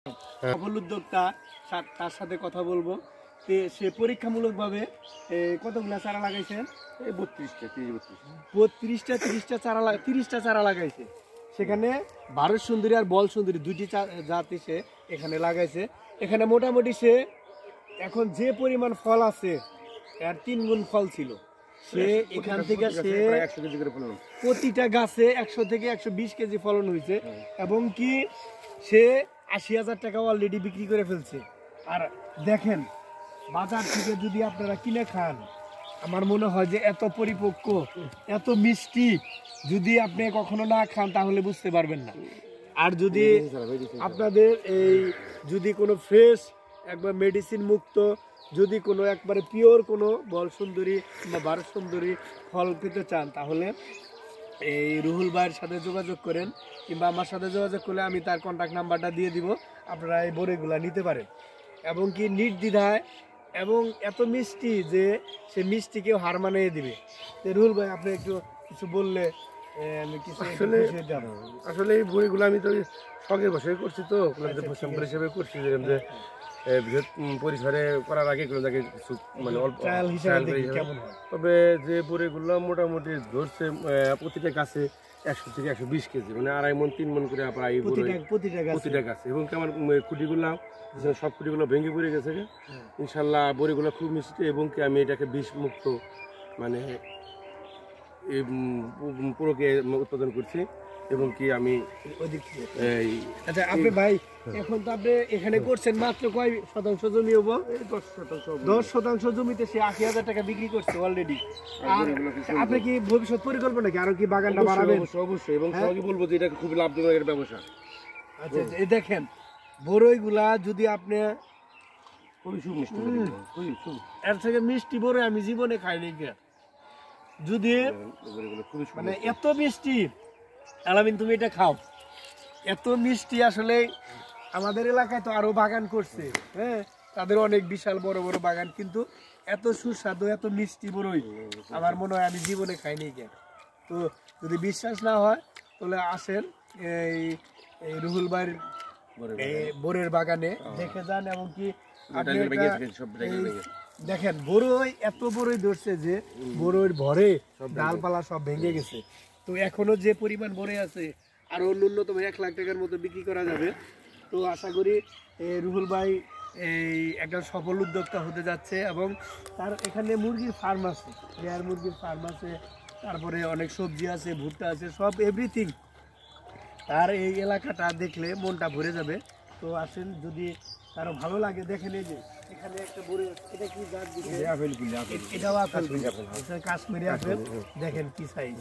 সফল উদ্যোক্তা তার সাথে কথা বলবো। সে পরীক্ষামূলকভাবে কতগুলা চারা লাগাইছেন? 32টা 30টা চারা লাগাইছে। সেখানে ভারত সুন্দরী আর বল সুন্দরী দুইটি জাতি সে এখানে লাগাইছে। এখানে মোটামুটি সে এখন যে পরিমাণ ফল আছে এর 3 গুণ ফল ছিল। সে এখান থেকে সে প্রতিটা গাছে 100 থেকে 120 কেজি ফলন হয়েছে এবং কি সে 80,000 টাকা অলরেডি বিক্রি করে ফেলছে। আর দেখেন বাজার থেকে যদি আপনারা কিনে খান, আমার মনে হয় যে এত পরিপক্ক, এত মিষ্টি যদি আপনি কখনো না খান তাহলে বুঝতে পারবেন না। আর যদি আপনাদের এই যদি কোনো ফ্রেশ একবার মেডিসিন মুক্ত যদি কোনো একবারে পিওর কোনো বল সুন্দরী বা ভারত সুন্দরী ফল পেতে চান তাহলে এই রুহুল ভাইয়ের সাথে যোগাযোগ করেন, কিংবা আমার সাথে যোগাযোগ করলে আমি তার কন্ট্যাক্ট নাম্বারটা দিয়ে দিব, আপনারা এই বড়িগুলা নিতে পারেন। এবং কি নির্দ্বিধায় এবং এত মিষ্টি যে সে মিষ্টিকেও হার মানিয়ে দিবে। রুহুল ভাই আপনি একটু কিছু বললে আমি কিছু আসলে এই বড়িগুলো আমি তো শখের বসে করছি, তো হিসেবে করছি যে বৃহৎ পরিসরে করার আগে কোনো জায়গায় কিছু মানে অল্প তবে যে বড়িগুলো মোটামুটি ধরছে প্রতিটা গাছে 100 থেকে 120 কেজি, মানে 2.5 মণ 3 মণ করে প্রায় প্রতিটা গাছে। এবং কি আমার কুটিগুলো সব কুটিগুলো ভেঙে পড়ে গেছে ইনশাল্লাহ। বড়িগুলো খুব মিষ্টি এবং কি আমি এটাকে বিষ মুক্ত মানে পুরোকে উৎপাদন করছি। এবং কি আমি আচ্ছা আপনি ভাই এখন তো আপনি এখানে করছেন মাত্র কয় শতাংশ জমি হবো? 10 শতাংশ জমিতে সে 80,000 টাকা বিক্রি করছে অলরেডি। আর আপনি কি ভবিষ্যৎ পরিকল্পনা কি আরো কি বাগানটা বাড়াবেন? অবশ্যই এবং সবাইকে বলবো যে এটা খুব লাভজনক একটা ব্যবসা। আচ্ছা এই দেখেন বড়ইগুলা যদি আপনি খুবই সুমিষ্টি, এর থেকে মিষ্টি বড়ই আমি জীবনে খাইনি। যদি মানে এত মিষ্টি আলামিন তুমি এটা খাও, এত মিষ্টি আসলে আমাদের এলাকায় তো আরো বাগান করছে, হ্যাঁ তাদের অনেক বিশাল বড় বড় বাগান, কিন্তু এত সুস্বাদু এত মিষ্টি বড়ই আমার মনে হয় আমি জীবনে খাইনি কেন। তো যদি বিশ্বাস না হয় তাহলে আসেন এই রুহুল ভাইয়ের বড়ের বাগানে দেখে যান। এবং কি দেখেন বড়ই এত বড়ই ধরছে যে বড়ইর ভরে ডালপালা সব ভেঙে গেছে। তো এখনো যে পরিমাণ বড়ই আছে আরো ন্যূনতম 1 লাখ টাকার মতো বিক্রি করা যাবে। তো আশা করি রুহুল ভাই এই একটা সফল উদ্যোক্তা হতে যাচ্ছে। এবং তার এখানে মুরগির ফার্ম আছে, লেয়ার মুরগির ফার্ম আছে, তারপরে অনেক সবজি আছে, ভুট্টা আছে, সব এভরিথিং। তার এই এলাকাটা দেখলে মনটা ভরে যাবে। তো আসেন যদি কারো ভালো লাগে দেখেন এই যে এখানে একটা বড়ি, এটা কি জাত দিছে? এটাও আপেল, কাশ্মীরি আপেল, দেখেন কি সাইজ।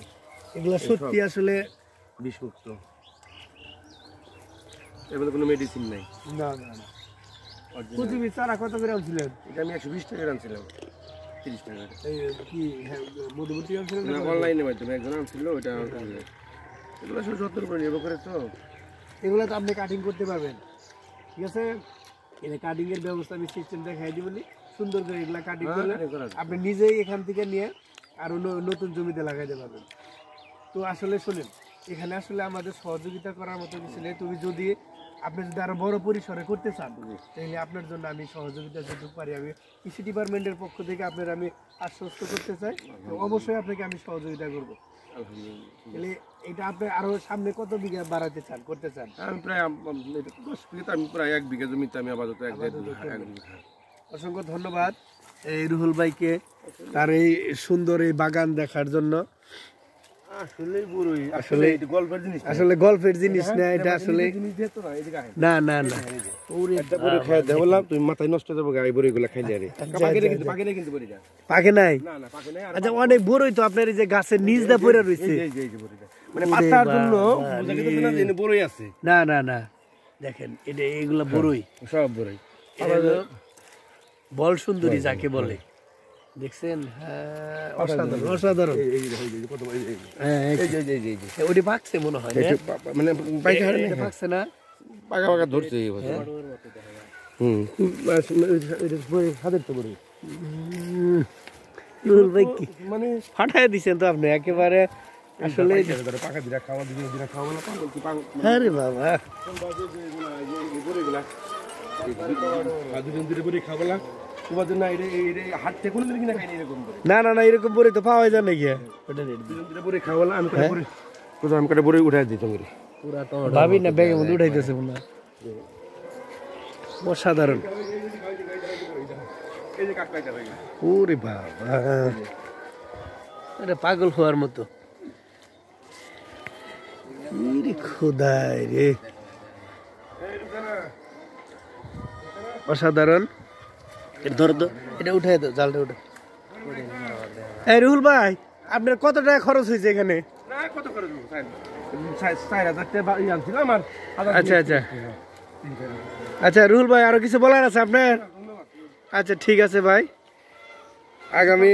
এগুলো সত্যি আসলে বিষমুক্ত, এগুলো কোনো মেডিসিন নাই। না না না। প্রতিবি চারা কত করে আনছিলেন? এটা আমি 120 টাকা আনছিলাম, 30 টাকা। এই কি মধ্যবর্তী আনছিলেন না অনলাইনে মাধ্যমে একজন আনছিল ওটা। এগুলো সব যত্ন করে নির্ভর করে, তো এগুলো তো আপনি কাটিং করতে পারবেন, ঠিক আছে? এটা কাটিং এর ব্যবস্থা আমি সিস্টেম দেখাই দিবনি, সুন্দর করে এগুলা কাটিং করলে আপনি নিজেই এখান থেকে নিয়ে আরো নতুন জমিতে লাগাইতে পারবেন। তো আসলে শুনেন এখানে আসলে আমাদের সহযোগিতা করার মতো কিছু নেই। তুমি যদি আপনি যদি আরো বড় পরিসরে করতে চান তাহলে আপনার জন্য আমি সহযোগিতা যতটুকু পারি আমি কৃষি ডিপার্টমেন্টের পক্ষ থেকে আপনার আমি আশ্বস্ত করতে চাই, অবশ্যই আপনাকে আমি সহযোগিতা করবো। তাহলে এটা আপনি আরো সামনে কত বিঘা বাড়াতে চান, করতে চান? আমি প্রায় 10 বিঘা, আমি প্রায় 1 বিঘা জমিতে আমি আপাতত 1 বিঘা। অসংখ্য ধন্যবাদ এই রুহুল ভাইকে তার এই সুন্দর এই বাগান দেখার জন্য। আসলে গল্পের জিনিস না এটা, আসলে না না না তুমি মাথায় নষ্ট যাবো গাই বড়িগুলো খাইলে পাকে নাই। আচ্ছা অনেক বড়ই তো আপনার এই যে গাছের নিচ দিয়ে পড়ে রয়েছে, মানে পাতার জন্য বড়ই আছে। না না না দেখেন এটা এগুলা বড়ই, সব বড়ই বল সুন্দরী যাকে বলে, দেখছেন? অসাধারণ অসাধারণ। ওটি পাকছে মনে হয়, মানে পাকছে না, পাকা পাকা ধরছে। মানে ফাটাই দিচ্ছেন তো আপনি একেবারে আসলে পাকা দিরা খাওয়া দিরা খাওয়া না পাগল কি পাগল আরে বাবা দুজন দিরে বড়ি খাবলা তোমার জন্য হাট থেকে কোনদিন কিনা খাইনি এরকম করে না না না এরকম বড়ি তো পাওয়া যায় না গিয়া ওটা দুজন দিরে বড়ি খাবলা আমি করে বড়ি কোথাও আমি করে বড়ি উঠাই দিই তোমাকে পুরা টমেটো ভাবি না ব্যাগের মধ্যে উঠাইতেছে মনে হয় অসাধারণ এই যে কাকড়াইটা ভাই ওরে বাবা আরে পাগল হওয়ার মতো ইরে খোদাই রে অসাধারণ এটা ধরো তো এটা উঠাই দাও জালটা উঠে এই রুহুল ভাই আপনার কত টাকা খরচ হয়েছে এখানে না কত করে দেবো 4000 টাকা আনছিল আমার আচ্ছা আচ্ছা আচ্ছা রুহুল ভাই আরো কিছু বলার আছে আপনার আচ্ছা ঠিক আছে ভাই আগামী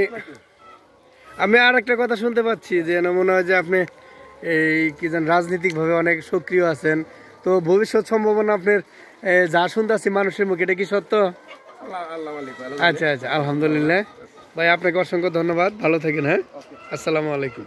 আমি আর একটা কথা শুনতে পাচ্ছি যে মনে হয় যে আপনি এই কি জান রাজনৈতিকভাবে অনেক সক্রিয় আছেন তো ভবিষ্যৎ সম্ভাবনা আপনার যা শুনতেছি মানুষের মুখে এটা কি সত্য আচ্ছা আচ্ছা আলহামদুলিল্লাহ ভাই আপনাকে অসংখ্য ধন্যবাদ ভালো থাকেন হ্যাঁ আসসালামু আলাইকুম